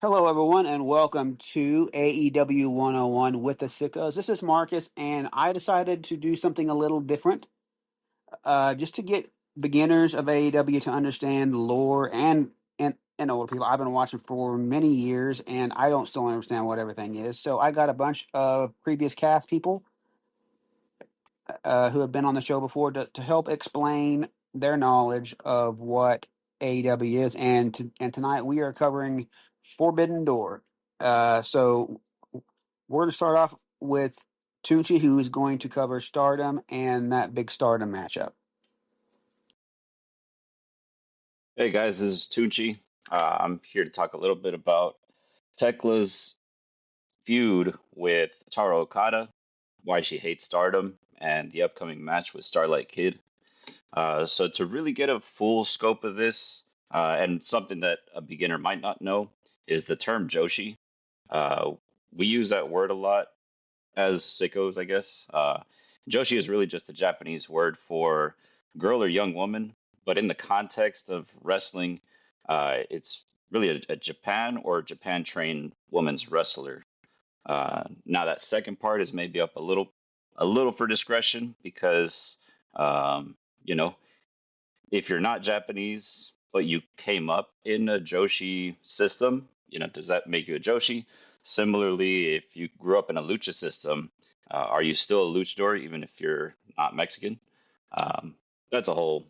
Hello, everyone, and welcome to AEW 101 with the Sickos. This is Marcus, and I decided to do something a little different just to get beginners of AEW to understand the lore and older people. I've been watching for many years, and I don't still understand what everything is. So I got a bunch of previous cast people who have been on the show before to help explain their knowledge of what AEW is. And tonight we are covering Forbidden Door. So we're going to start off with Tunchi, who is going to cover Stardom and that big Stardom matchup. Hey guys, this is Tunchi. I'm here to talk a little bit about Tekla's feud with Taro Okada, why she hates Stardom, and the upcoming match with Starlight Kid. So to really get a full scope of this, and something that a beginner might not know, is the term Joshi. Uh, we use that word a lot as sickos, I guess. Joshi is really just a Japanese word for girl or young woman, but in the context of wrestling, it's really a Japan or Japan trained woman's wrestler. Now that second part is maybe up a little for discretion because, um, you know, if you're not Japanese but you came up in a Joshi system, does that make you a Joshi? Similarly, if you grew up in a lucha system, are you still a luchador even if you're not Mexican? That's a whole,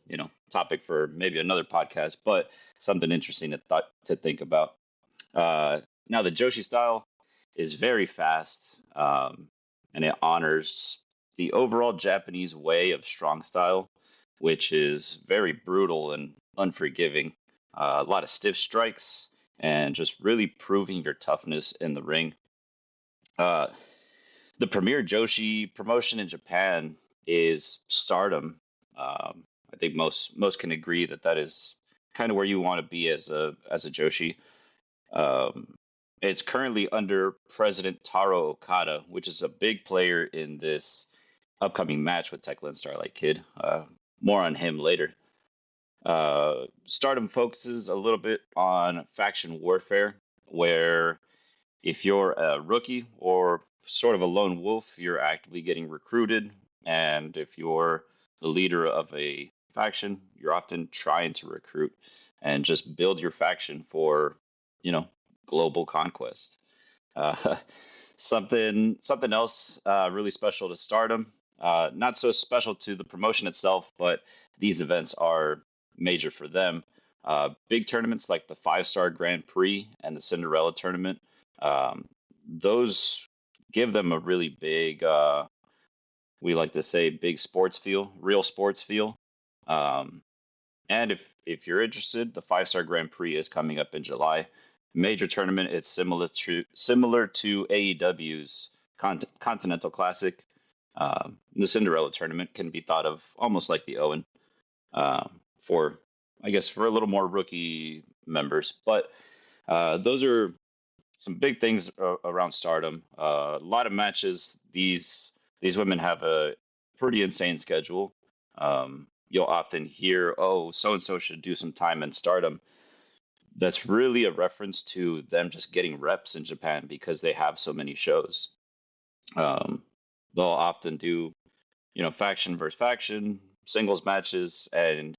topic for maybe another podcast, but something interesting to think about. Now, the Joshi style is very fast, and it honors the overall Japanese way of strong style, which is very brutal and unforgiving. A lot of stiff strikes and just really proving your toughness in the ring. Uh, the premier Joshi promotion in Japan is Stardom. I think most can agree that that is kind of where you want to be as a Joshi. Um, it's currently under President Taro Okada, which is a big player in this upcoming match with Tekla and Starlight Kid. More on him later. Stardom focuses a little bit on faction warfare, where if you're a rookie or sort of a lone wolf, you're actively getting recruited. And if you're the leader of a faction, you're often trying to recruit and just build your faction for, you know, global conquest. Uh, something else really special to Stardom. Not so special to the promotion itself, but these events are major for them. Big tournaments like the Five-Star Grand Prix and the Cinderella Tournament, um, those give them a really big, we like to say, big sports feel, real sports feel. Um, and if you're interested, the Five-Star Grand Prix is coming up in July. Major tournament. It's similar to AEW's Continental Classic. The Cinderella tournament can be thought of almost like the Owen, for I guess for a little more rookie members. But those are some big things around Stardom. A lot of matches. These women have a pretty insane schedule. You'll often hear, "Oh, so and so should do some time in Stardom." That's really a reference to them just getting reps in Japan because they have so many shows. Um, they'll often do, faction versus faction, singles matches, and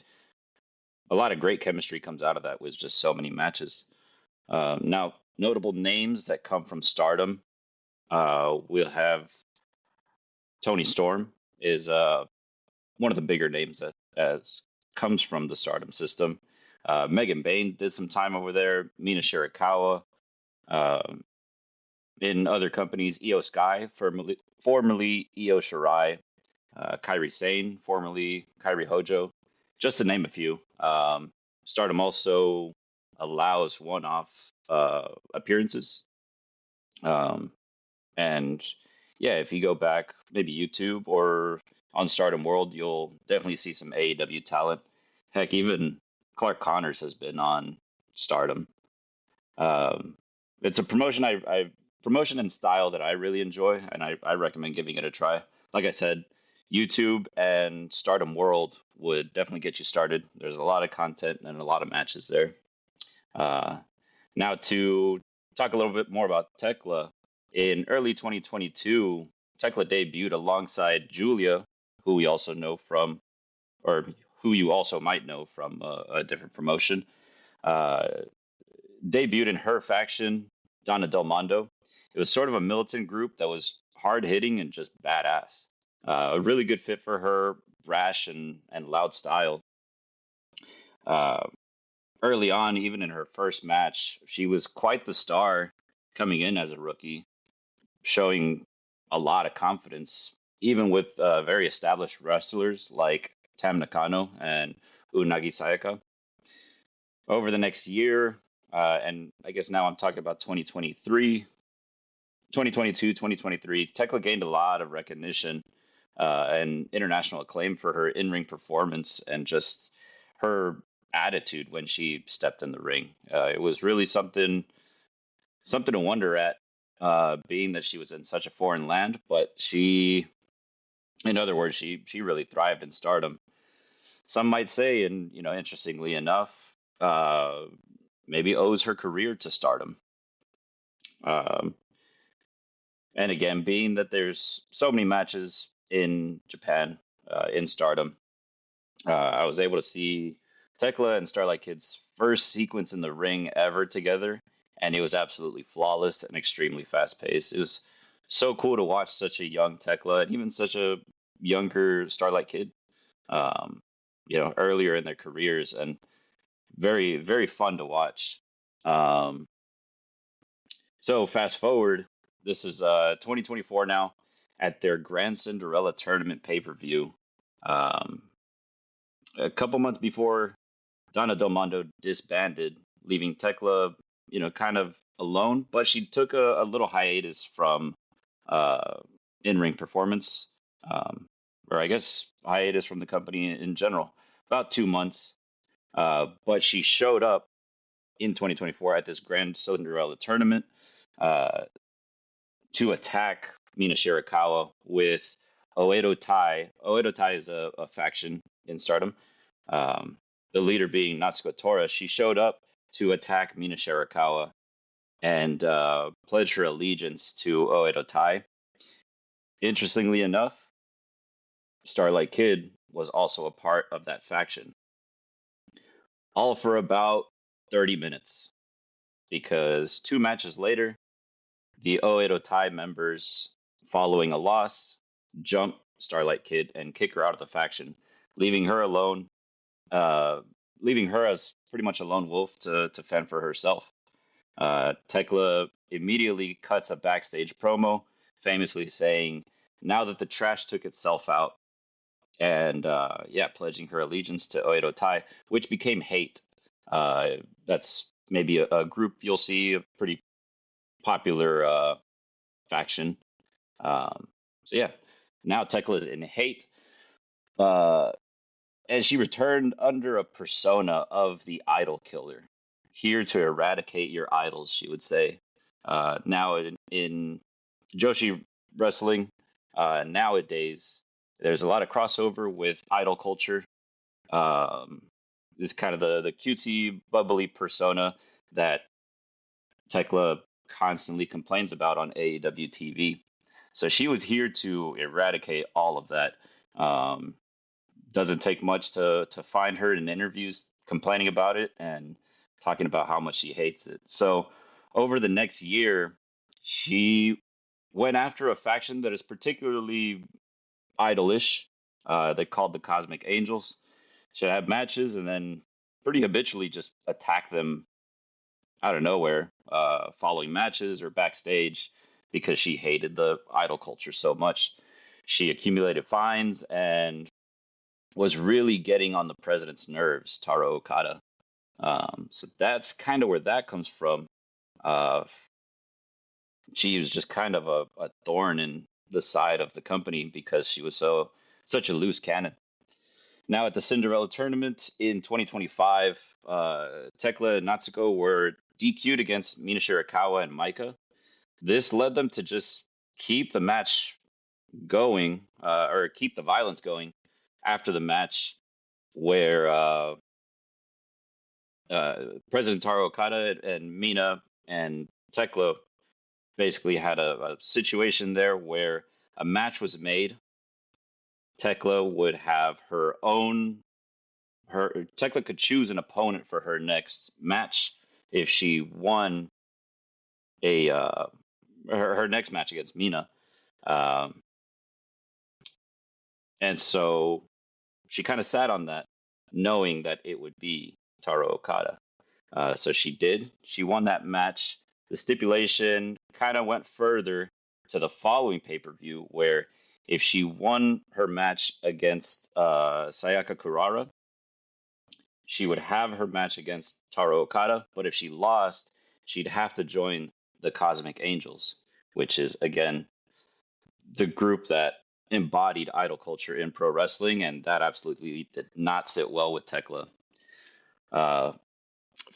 a lot of great chemistry comes out of that with just so many matches. Now, notable names that come from Stardom, we'll have Tony Storm is one of the bigger names that as comes from the Stardom system. Megan Bain did some time over there. Mina Shirakawa. Um, in other companies, Io Sky, formerly Io Shirai, Kairi Sane, formerly Kairi Hojo, just to name a few. Stardom also allows one-off appearances. Um, and yeah, if you go back, maybe YouTube or on Stardom World, you'll definitely see some AEW talent. Heck, even Clark Connors has been on Stardom. Um, it's a promotion and style that I really enjoy, and I recommend giving it a try. Like I said, YouTube and Stardom World would definitely get you started. There's a lot of content and a lot of matches there. Uh, now to talk a little bit more about Tekla. In early 2022, Tekla debuted alongside Julia, who we also know from, or who you also might know from a different promotion. Uh, Debuted in her faction, Donna Del Mondo. It was sort of a militant group that was hard hitting and just badass. A really good fit for her brash and loud style. Uh, Early on, even in her first match, she was quite the star coming in as a rookie, showing a lot of confidence, even with very established wrestlers like Tam Nakano and Unagi Sayaka. Over the next year, and I guess now I'm talking about 2023, 2022, 2023, Tekla gained a lot of recognition and international acclaim for her in-ring performance and just her attitude when she stepped in the ring. It was really something to wonder at, being that she was in such a foreign land, but she, in other words, she really thrived in stardom. Some might say, and interestingly enough, uh, maybe owes her career to stardom. Um, and again, being that there's so many matches in Japan, in Stardom, I was able to see Tekla and Starlight Kid's first sequence in the ring ever together, and it was absolutely flawless and extremely fast paced. It was so cool to watch such a young Tekla and even such a younger Starlight Kid, um, earlier in their careers, and very, very fun to watch. Um, so fast forward, this is 2024 now at their Grand Cinderella Tournament pay-per-view. Um, a couple months before Donna Del Mondo disbanded, leaving Tekla, kind of alone, but she took a little hiatus from uh, in-ring performance, um, or I guess hiatus from the company in general, about 2 months. But she showed up in 2024 at this Grand Cinderella tournament, uh, to attack Mina Shirakawa with Oedo Tai. Oedo Tai is a faction in Stardom. Um, the leader being Natsuko Tora. She showed up to attack Mina Shirakawa and pledge her allegiance to Oedo Tai. Interestingly enough, Starlight Kid was also a part of that faction. All for about 30 minutes, because 2 matches later, the Oedo Tai members, following a loss, jump Starlight Kid and kick her out of the faction, leaving her alone, uh, leaving her as pretty much a lone wolf to fend for herself. Tekla immediately cuts a backstage promo, famously saying, "Now that the trash took itself out," and pledging her allegiance to Oedo Tai, which became Hate. That's maybe a group you'll see, a pretty popular faction. So yeah, now Tekla is in Hate, uh, and she returned under a persona of the Idol Killer, here to eradicate your idols, she would say. Now in Joshi wrestling, nowadays, there's a lot of crossover with idol culture. Um, it's kind of the cutesy, bubbly persona that Tekla constantly complains about on AEW TV. So she was here to eradicate all of that. Um, doesn't take much to find her in interviews complaining about it and talking about how much she hates it. So over the next year, she went after a faction that is particularly idolish. They called the Cosmic Angels. She had matches and then pretty habitually just attack them out of nowhere, following matches or backstage, because she hated the idol culture so much. She accumulated fines and was really getting on the president's nerves, Taro Okada. So that's kind of where that comes from. Uh, she was just kind of a thorn in the side of the company because she was such a loose cannon. Now at the Cinderella tournament in 2025, Tekla and Natsuko were DQ'd against Mina Shirakawa and Maika. This led them to just keep the match going, or keep the violence going after the match, where President Taro Okada and Mina and Tekla basically had a situation there where a match was made. Tekla would have her Tekla could choose an opponent for her next match if she won a her next match against Mina. Um, and so she kind of sat on that, knowing that it would be Taro Okada. So she did. She won that match. The stipulation kind of went further to the following pay-per-view, where if she won her match against Sayaka Kurara, she would have her match against Taro Okada. But if she lost, she'd have to join the Cosmic Angels, which is again the group that embodied idol culture in pro wrestling, and that absolutely did not sit well with Tekla. Uh,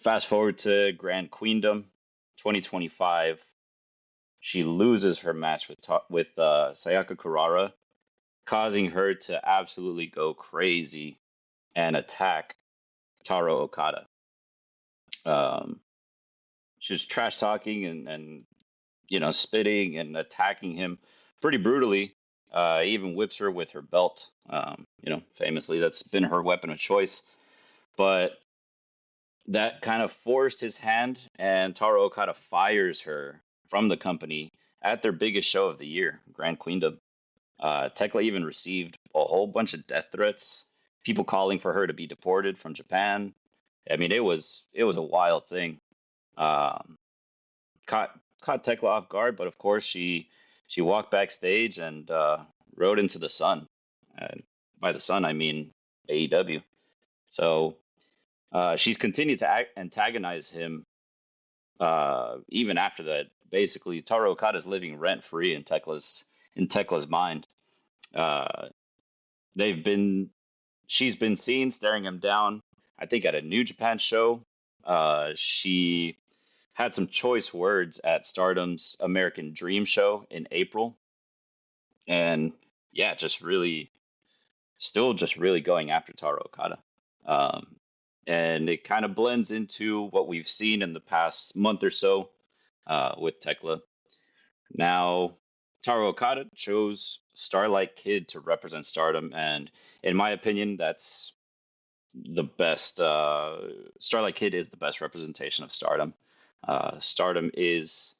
Fast forward to Grand Queendom 2025. She loses her match with Sayaka Kurara, causing her to absolutely go crazy and attack Taro Okada. Um, she was trash talking and spitting and attacking him pretty brutally. Even whips her with her belt. Famously, that's been her weapon of choice. But that kind of forced his hand, and Taro Okada fires her from the company at their biggest show of the year, Grand Queendom. Tekla even received a whole bunch of death threats, people calling for her to be deported from Japan. I mean, it was a wild thing. Um, caught caught Tekla off guard, but of course she walked backstage and rode into the sun. And by the sun, I mean AEW. So she's continued to antagonize him even after that. Basically, Taro Okada is living rent free in Tekla's mind. Uh, they've been she's been seen staring him down. I think at a New Japan show. She had some choice words at Stardom's American Dream show in April, and yeah, just really going after Taro Okada. Um, and it kind of blends into what we've seen in the past month or so with Tekla. Now, Taro Okada chose Starlight Kid to represent Stardom, and in my opinion, that's the best. Starlight Kid is the best representation of Stardom. Stardom is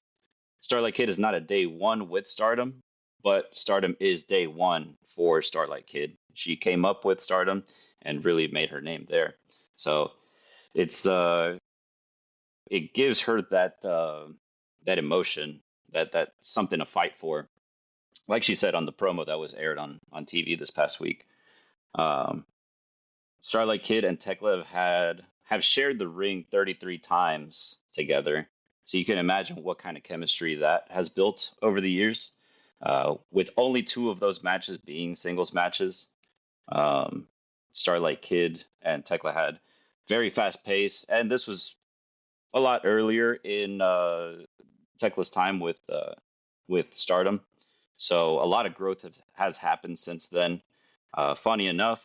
Starlight Kid is not a day one with Stardom, but Stardom is day one for Starlight Kid. She came up with Stardom and really made her name there. So it's it gives her that emotion, that something to fight for. Like she said on the promo that was aired on TV this past week. Um, Starlight Kid and Tekla have shared the ring 33 times together. So you can imagine what kind of chemistry that has built over the years. With only two of those matches being singles matches, um, Starlight Kid and Tekla had very fast pace, and this was a lot earlier in Tekla's time with Stardom. So a lot of growth has happened since then. Funny enough,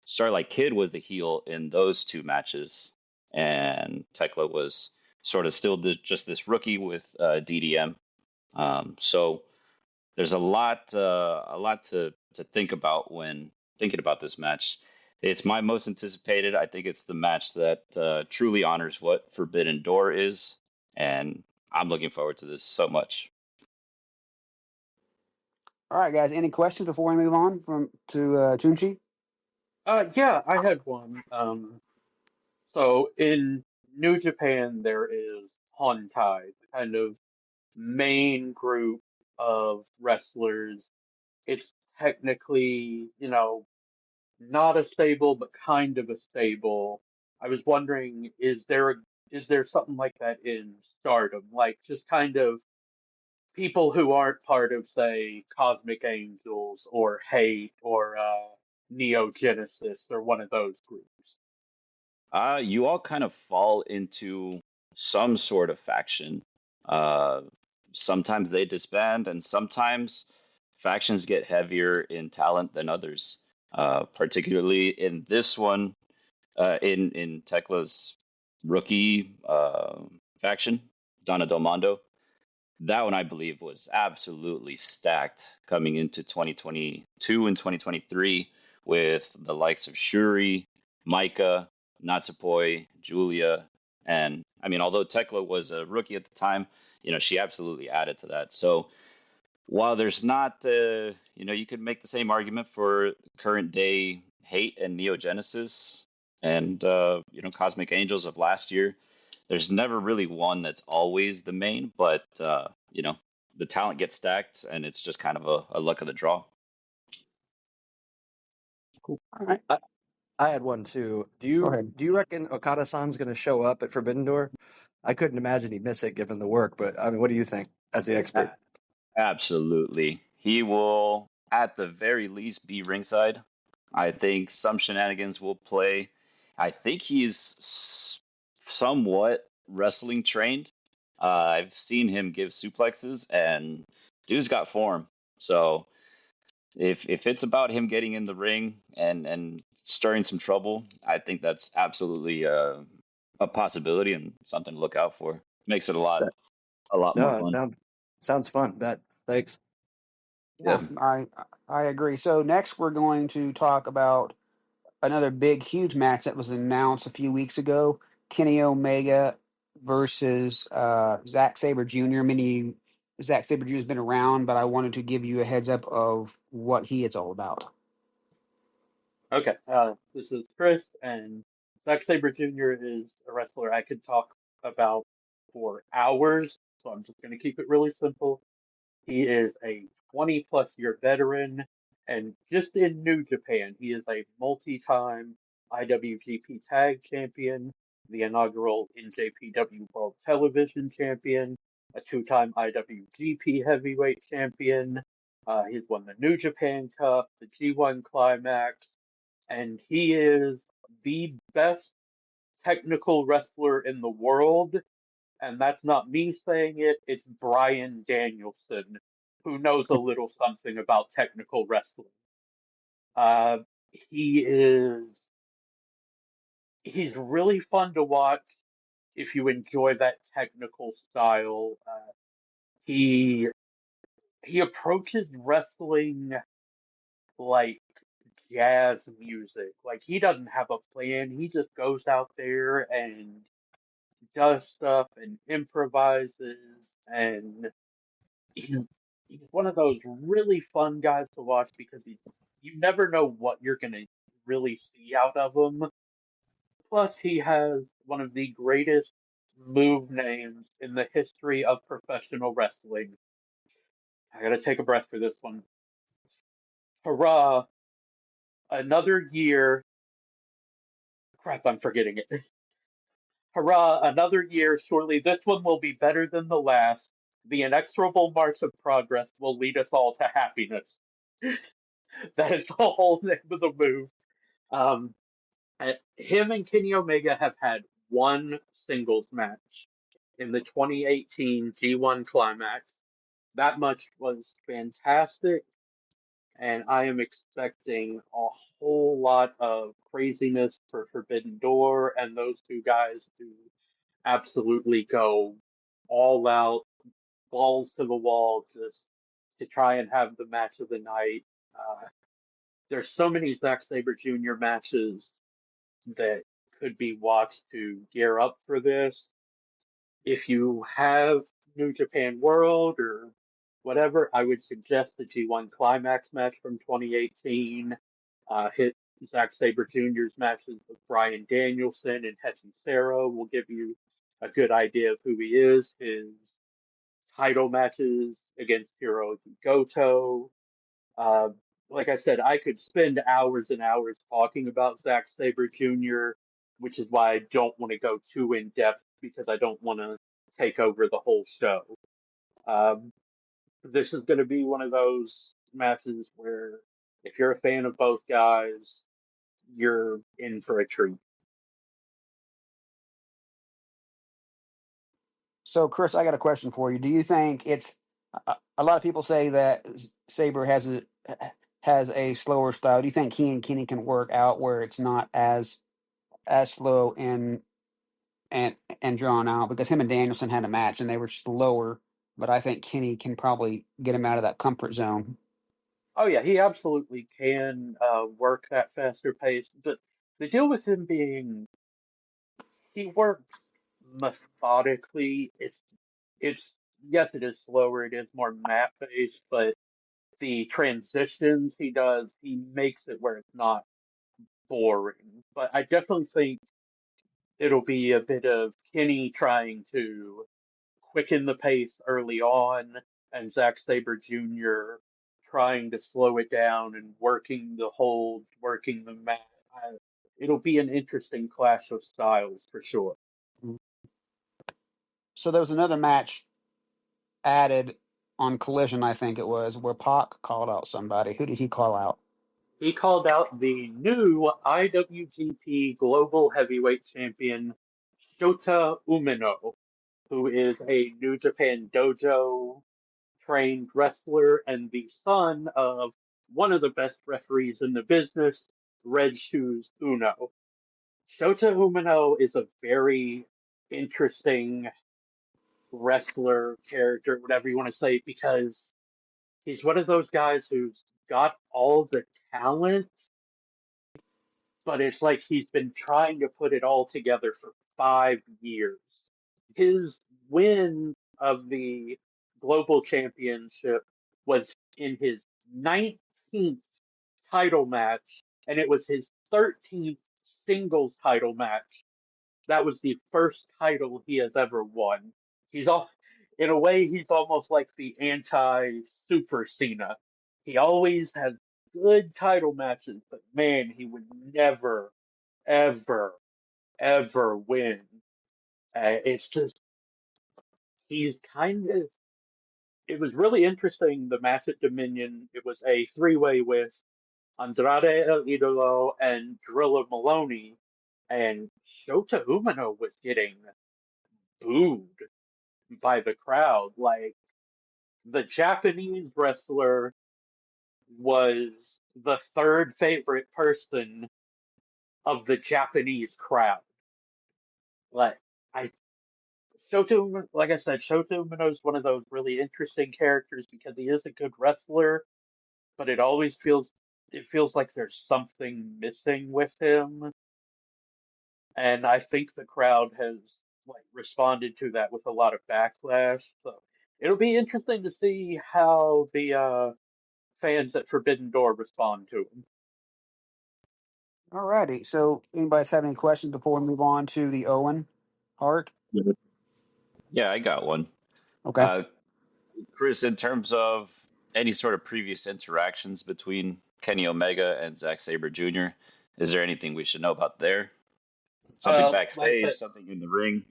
Starlight Kid was the heel in those two matches, and Tekla was sort of still just this rookie with DDM. So there's a lot to think about when thinking about this match. It's my most anticipated. I think it's the match that truly honors what Forbidden Door is, and I'm looking forward to this so much. All right, guys. Any questions before we move on to Tunchi? Yeah, I had one. So in New Japan, there is Hontai, the kind of main group of wrestlers. It's technically, not a stable, but kind of a stable. I was wondering, is there something like that in Stardom? Like just kind of people who aren't part of, say, Cosmic Angels or Hate or Neo Genesis or one of those groups. You all kind of fall into some sort of faction. Uh, Sometimes they disband, and sometimes factions get heavier in talent than others. Particularly in this one, in Tekla's rookie faction. Donna Del Mondo. That one I believe was absolutely stacked coming into 2022 and 2023 with the likes of Shuri, Micah, Natsupoi, Julia, and I mean, although Tekla was a rookie at the time, she absolutely added to that. So while there's not, you could make the same argument for current day Hate and Neo Genesis and, Cosmic Angels of last year. There's never really one that's always the main, but, the talent gets stacked and it's just kind of a luck of the draw. All right, I had one too. Do go you ahead. do you reckon Okada-san's going to show up at Forbidden Door? I couldn't imagine he'd miss it given the work, but I mean, what do you think as the expert? Absolutely. He will, at the very least, be ringside. I think some shenanigans will play. I think he's somewhat wrestling trained. I've seen him give suplexes, and dude's got form. So if it's about him getting in the ring and stirring some trouble, I think that's absolutely a possibility and something to look out for. Makes it a lot more No, it fun. sounds fun. Bet. Thanks. Yeah, Yeah. I agree. So next we're going to talk about another big, huge match that was announced a few weeks ago: Kenny Omega versus Zack Sabre Jr. Zack Sabre Jr. has been around, but I wanted to give you a heads up of what he is all about. Okay, this is Chris, and Zack Sabre Jr. is a wrestler I could talk about for hours, so I'm just going to keep it really simple. He is a 20 plus year veteran, and just in New Japan, he is a multi-time IWGP Tag Champion, the inaugural NJPW World Television Champion, a two-time IWGP Heavyweight Champion. He's won the New Japan Cup, the G1 Climax, and he is the best technical wrestler in the world. And that's not me saying it, it's Bryan Danielson, who knows a little something about technical wrestling. Uh, he is he's really fun to watch if you enjoy that technical style. He he approaches wrestling like jazz music. Like he doesn't have a plan. He just goes out there and does stuff and improvises, and he's, he's one of those really fun guys to watch because you never know what you're gonna really see out of him. Plus, he has one of the greatest move names in the history of professional wrestling. I gotta take a breath for this one. Hurrah! Another year. Crap, I'm forgetting it. Hurrah! Another year. Surely this one will be better than the last. The inexorable march of progress will lead us all to happiness. That is the whole name of the move. Um, him and Kenny Omega have had one singles match in the 2018 G1 Climax. That much was fantastic, and I am expecting a whole lot of craziness for Forbidden Door and those two guys to absolutely go all out, balls to the wall, just to try and have the match of the night. There's so many Zack Sabre Jr. matches that could be watched to gear up for this. If you have New Japan World or whatever, I would suggest the G1 Climax match from 2018. Hit Zack Sabre Jr.'s matches with Bryan Danielson and Hechicero will give you a good idea of who he is. His title matches against Hiroki Goto. Uh, like I said, I could spend hours and hours talking about Zack Sabre Jr., which is why I don't want to go too in depth because I don't want to take over the whole show. Um, this is going to be one of those matches where if you're a fan of both guys, you're in for a treat. So, Chris, I got a question for you. Do you think it's a lot of people say that Saber has a slower style? Do you think he and Kenny can work out where it's not as slow and and drawn out because him and Danielson had a match and they were slower. But I think Kenny can probably get him out of that comfort zone. Oh yeah, he absolutely can work that faster pace. The deal with him being he works methodically. It's yes, it is slower. It is more map based, but the transitions he does, he makes it where it's not boring. But I definitely think it'll be a bit of Kenny trying to quicken the pace early on, and Zack Sabre Jr. trying to slow it down and working the holds, working the mat. It'll be an interesting clash of styles for sure. So there was another match added on Collision, I think it was, where Pac called out somebody. Who did he call out? He called out the new IWGP Global Heavyweight Champion Shota Umino, who is a New Japan Dojo trained wrestler and the son of one of the best referees in the business, Red Shoes Uno. Shota Umino is a very interesting wrestler, character, whatever you want to say, because he's one of those guys who's got all the talent, but it's like he's been trying to put it all together for 5 years. His win of the global championship was in his 19th title match, and it was his 13th singles title match. That was the first title he has ever won. He's all, in a way, he's almost like the anti Super Cena. He always has good title matches, but man, he would never, ever, ever win. It's just, he's kind of, it was really interesting, the match at Dominion. It was a three-way with Andrade El Idolo and Drilla Maloney, and Shota Umino was getting booed by the crowd. Like, the Japanese wrestler was the third favorite person of the Japanese crowd. Like, I like I said, Shota Umino is one of those really interesting characters because he is a good wrestler, but it feels like there's something missing with him, and I think the crowd has like responded to that with a lot of backlash. So it'll be interesting to see how the fans at Forbidden Door respond to him. Alrighty. So anybody's have any questions before we move on to the Owen Hart? Yeah, I got one. Okay. Uh, Chris, in terms of any sort of previous interactions between Kenny Omega and Zack Sabre Jr., is there anything we should know about there? Something Like I said, backstage, something in the ring?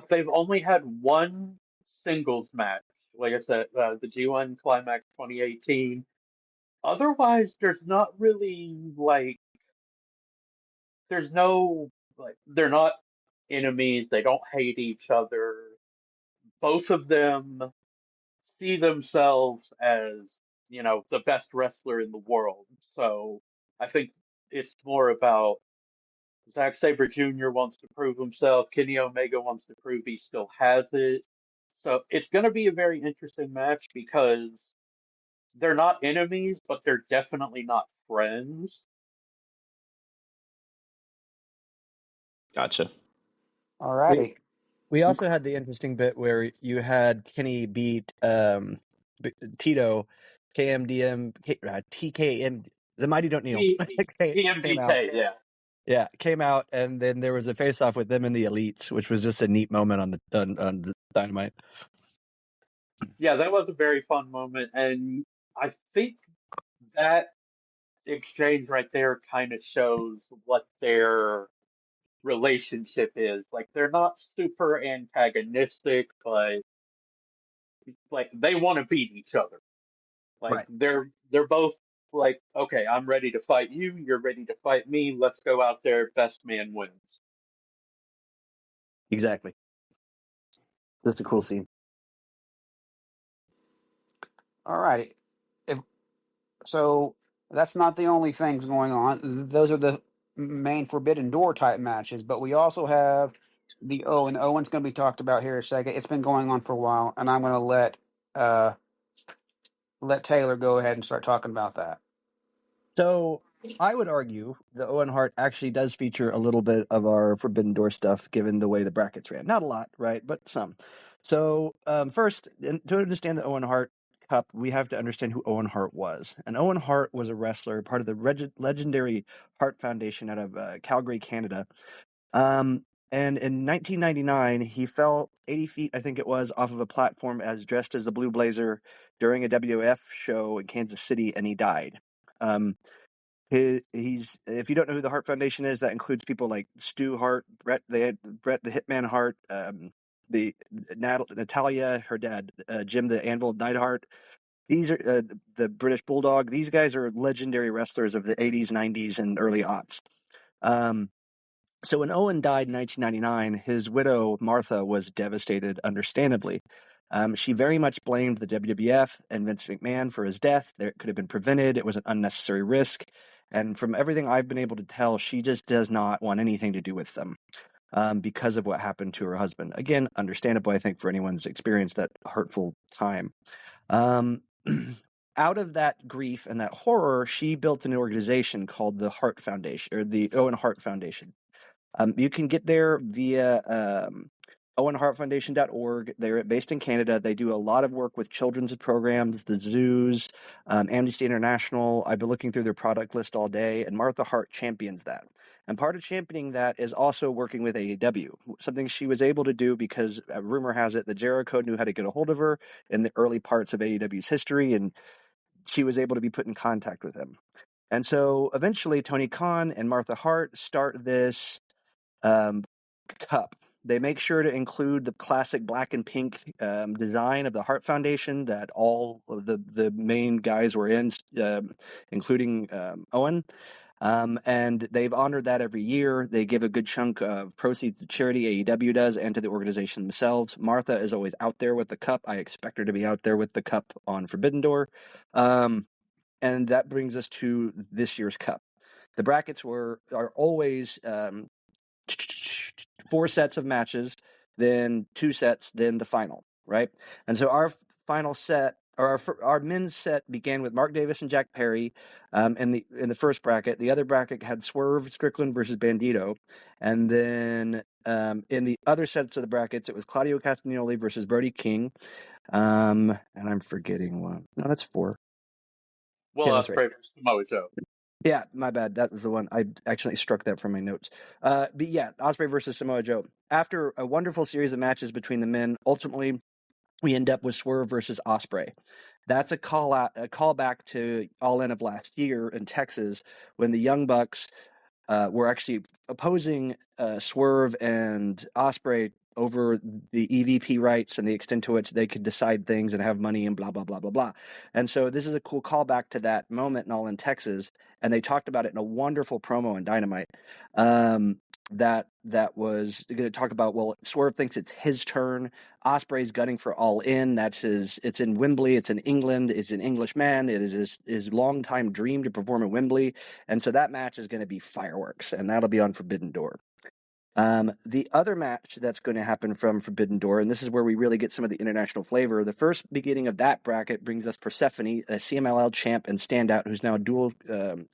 they've only had one singles match. Like I said, the G1 Climax 2018. Otherwise, there's not really like there's no like they're not enemies. They don't hate each other. Both of them see themselves as, the best wrestler in the world. So I think it's more about Zack Sabre Jr. wants to prove himself. Kenny Omega wants to prove he still has it. So it's going to be a very interesting match because they're not enemies, but they're definitely not friends. Gotcha. We Alrighty. we also had the interesting bit where you had Kenny beat Tito, KMDM, TKM, the Mighty Don't Kneel. Came out. PMDK, yeah. Yeah, came out, and then there was a face-off with them and the Elites, which was just a neat moment on the Dynamite. Yeah, that was a very fun moment. And I think that exchange right there kind of shows what their relationship is. Like, they're not super antagonistic, but like they want to beat each other. Like Right. they're both like, okay, I'm ready to fight you, you're ready to fight me, let's go out there, best man wins. Exactly. Just a cool scene. Alrighty. If so, that's not the only things going on. Those are the main Forbidden Door type matches, but we also have the Owen's going to be talked about here in a second. It's been going on for a while, and I'm going to let Taylor go ahead and start talking about that. So I would argue the Owen Hart actually does feature a little bit of our Forbidden Door stuff, given the way the brackets ran. Not a lot, right? But some. So first, to understand the Owen Hart Cup, we have to understand who Owen Hart was. And Owen Hart was a wrestler, part of the legendary Hart Foundation out of Calgary, Canada. And in 1999, he fell 80 feet, I think it was, off of a platform as dressed as a Blue Blazer during a WWF show in Kansas City, and he died. He's if you don't know who the Hart Foundation is, that includes people like Stu Hart, Brett the Hitman Hart, Natalia, her dad, Jim the Anvil Neidhart. These are the British Bulldog. These guys are legendary wrestlers of the 80s, 90s, and early aughts. So when Owen died in 1999, his widow, Martha, was devastated, understandably. She very much blamed the WWF and Vince McMahon for his death. It could have been prevented. It was an unnecessary risk. And from everything I've been able to tell, she just does not want anything to do with them because of what happened to her husband. Again, understandable, I think, for anyone who's experienced that hurtful time. Out of that grief and that horror, she built an organization called the Hart Foundation, or the Owen Hart Foundation. You can get there via OwenHartFoundation.org. They're based in Canada. They do a lot of work with children's programs, the zoos, Amnesty International. I've been looking through their product list all day, and Martha Hart champions that. And part of championing that is also working with AEW, something she was able to do because rumor has it that Jericho knew how to get a hold of her in the early parts of AEW's history, and she was able to be put in contact with him. And so eventually Tony Khan and Martha Hart start this cup. They make sure to include the classic black and pink design of the Hart Foundation that all of the main guys were in, including Owen. And they've honored that every year. They give a good chunk of proceeds to charity, AEW does, and to the organization themselves. Martha is always out there with the cup. I expect her to be out there with the cup on Forbidden Door. And that brings us to this year's cup. The brackets are always 4 sets of matches, then 2 sets, then the final, right? And so our final set, or our men's set, began with Mark Davis and Jack Perry in the first bracket. The other bracket had Swerve Strickland versus Bandito, and then in the other sets of the brackets, it was Claudio Castagnoli versus Brody King, and I'm forgetting one. No, that's 4. Will Yeah, that's right. Ospreay versus Samoa Joe. Yeah, my bad. That was the one. I actually struck that from my notes. But yeah, Ospreay versus Samoa Joe. After a wonderful series of matches between the men, ultimately we end up with Swerve versus Ospreay. That's a callback to All In of last year in Texas when the Young Bucks were actually opposing Swerve and Ospreay over the EVP rights and the extent to which they could decide things and have money and blah, blah, blah, blah, blah. And so this is a cool callback to that moment in All In Texas. And they talked about it in a wonderful promo in Dynamite. That was going to talk about, well, Swerve thinks it's his turn. Ospreay's gunning for All In. It's in Wembley. It's in England. It's an English man. It is his longtime dream to perform at Wembley. And so that match is going to be fireworks, and that'll be on Forbidden Door. The other match that's going to happen from Forbidden Door, and this is where we really get some of the international flavor, the first beginning of that bracket brings us Persephone, a CMLL champ and standout who's now dual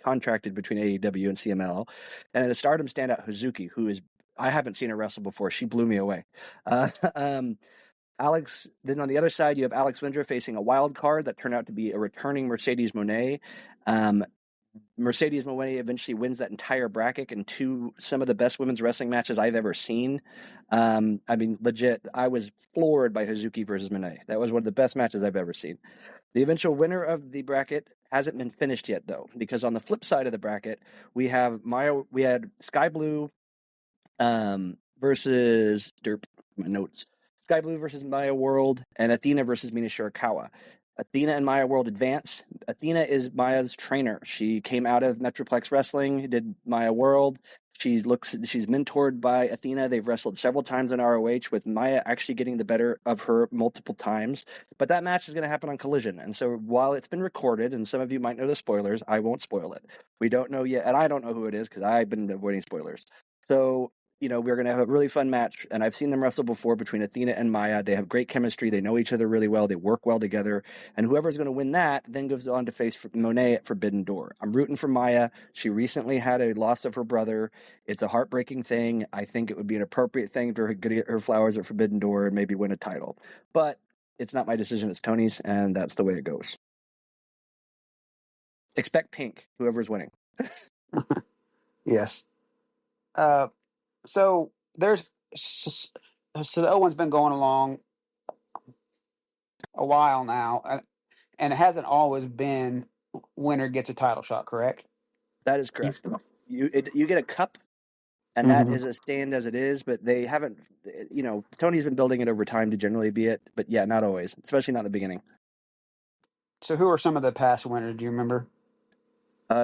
contracted between AEW and CMLL, and a Stardom standout, Hazuki, who is, I haven't seen her wrestle before. She blew me away. Alex, then on the other side, you have Alex Windra facing a wild card that turned out to be a returning Mercedes Moné. Mercedes Moné eventually wins that entire bracket in some of the best women's wrestling matches I've ever seen. I mean, legit, I was floored by Hazuki versus Moné. That was one of the best matches I've ever seen. The eventual winner of the bracket hasn't been finished yet, though, because on the flip side of the bracket, we had Sky Blue versus my notes. Sky Blue versus Maya World, and Athena versus Mina Shirakawa. Athena and Maya World advance. Athena is Maya's trainer. She came out of Metroplex Wrestling, did Maya World. She's mentored by Athena. They've wrestled several times in ROH, with Maya actually getting the better of her multiple times. But that match is going to happen on Collision. And so while it's been recorded, and some of you might know the spoilers, I won't spoil it. We don't know yet, and I don't know who it is because I've been avoiding spoilers. So we're going to have a really fun match. And I've seen them wrestle before between Athena and Maya. They have great chemistry. They know each other really well. They work well together. And whoever's going to win that then goes on to face Monet at Forbidden Door. I'm rooting for Maya. She recently had a loss of her brother. It's a heartbreaking thing. I think it would be an appropriate thing for her to get her flowers at Forbidden Door and maybe win a title. But it's not my decision. It's Tony's, and that's the way it goes. Expect pink, whoever's winning. Yes. So there's so the O1's been going along a while now, and it hasn't always been winner gets a title shot, correct? That is correct. You get a cup, and that is a stand as it is, but they haven't. Tony's been building it over time to generally be it, but yeah, not always, especially not in the beginning. So who are some of the past winners? Do you remember?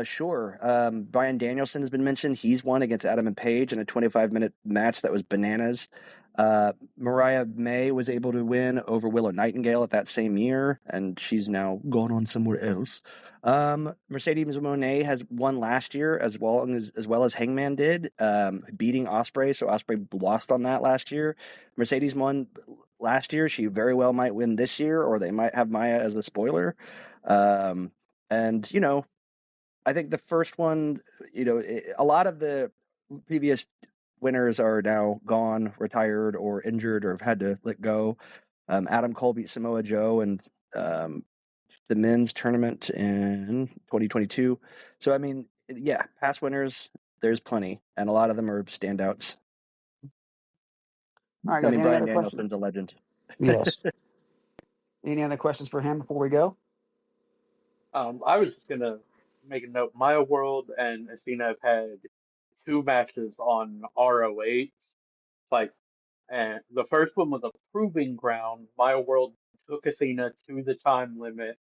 Sure. Bryan Danielson has been mentioned. He's won against Adam and Page in a 25-minute match that was bananas. Mariah May was able to win over Willow Nightingale at that same year, and she's now gone on somewhere else. Mercedes Moné has won last year as well as Hangman did, beating Ospreay. So Ospreay lost on that last year. Mercedes won last year. She very well might win this year, or they might have Maya as the spoiler. And I think the first one, a lot of the previous winners are now gone, retired, or injured, or have had to let go. Adam Cole beat Samoa Joe in the men's tournament in 2022. So, I mean, yeah, past winners, there's plenty, and a lot of them are standouts. All right, guys, Bryan Danielson's a legend. Yes. Any other questions for him before we go? I was just gonna make a note. Maya World and Athena have had 2 matches on ROH. Like, and the first one was a proving ground. Maya World took Athena to the time limit,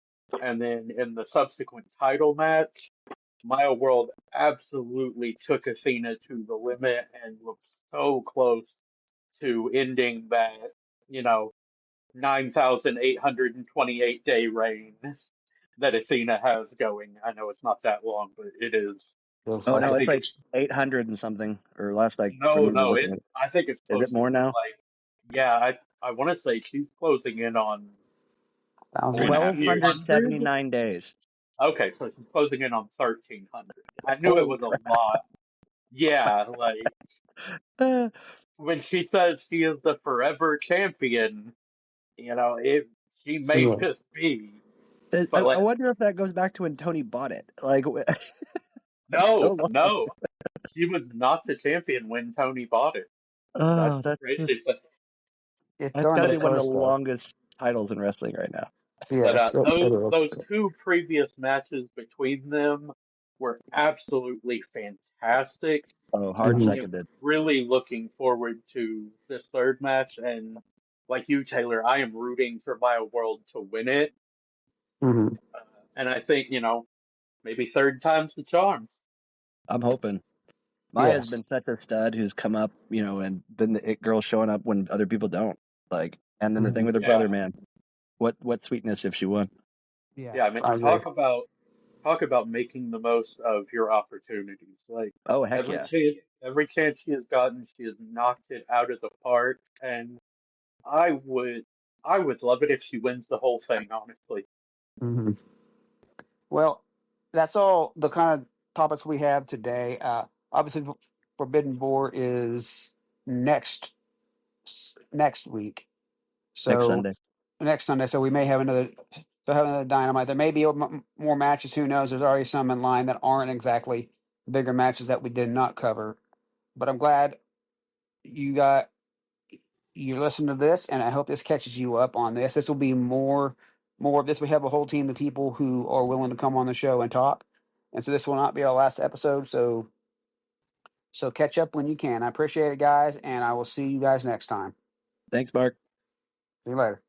and then in the subsequent title match, Maya World absolutely took Athena to the limit and looked so close to ending that, 9,828 day reign that Athena has going. I know it's not that long, but it is. Feels Oh, like no, it. it's like 800 and something, or last I No, remember no, looking at it. I think it's Is close it to more now? like, yeah, I want to say she's closing in on 1,000. 1,279 days. Okay, so she's closing in on 1,300. I knew it Holy was a lot. Yeah, like when she says she is the forever champion, it she may Yeah. just be. I But like, wonder if that goes back to when Tony bought it. Like, that's no, so long. no, she was not the champion when Tony bought it. That's Oh, the that's crazy just thing. It's that's darn got to the be one of the close, though. longest titles in wrestling right now. But Yes, it is. those 2 previous matches between them were absolutely fantastic. Oh, And hard I am seconded. really looking forward to this third match. And like you, Taylor, I am rooting for Maya World to win it. Mm-hmm. And I think, maybe third time's the charm. I'm hoping. Maya's Yes. been such a stud who's come up, and been the it girl showing up when other people don't. Like, and then the thing with her Yeah. brother, man. What sweetness if she won. Yeah, I mean, I agree. talk about making the most of your opportunities. Like Oh, heck yeah. every chance she has gotten, she has knocked it out of the park. And I would I would love it if she wins the whole thing, honestly. Mm-hmm. Well, that's all the kind of topics we have today. Obviously, Forbidden Door is next week. So Next Sunday. So we may have another Dynamite. There may be more matches. Who knows? There's already some in line that aren't exactly bigger matches that we did not cover. But I'm glad you listened to this, and I hope this catches you up on this. This will be more of this. We have a whole team of people who are willing to come on the show and talk, and so this will not be our last episode. So catch up when you can. I appreciate it, guys, and I will see you guys next time. Thanks, Mark. See you later.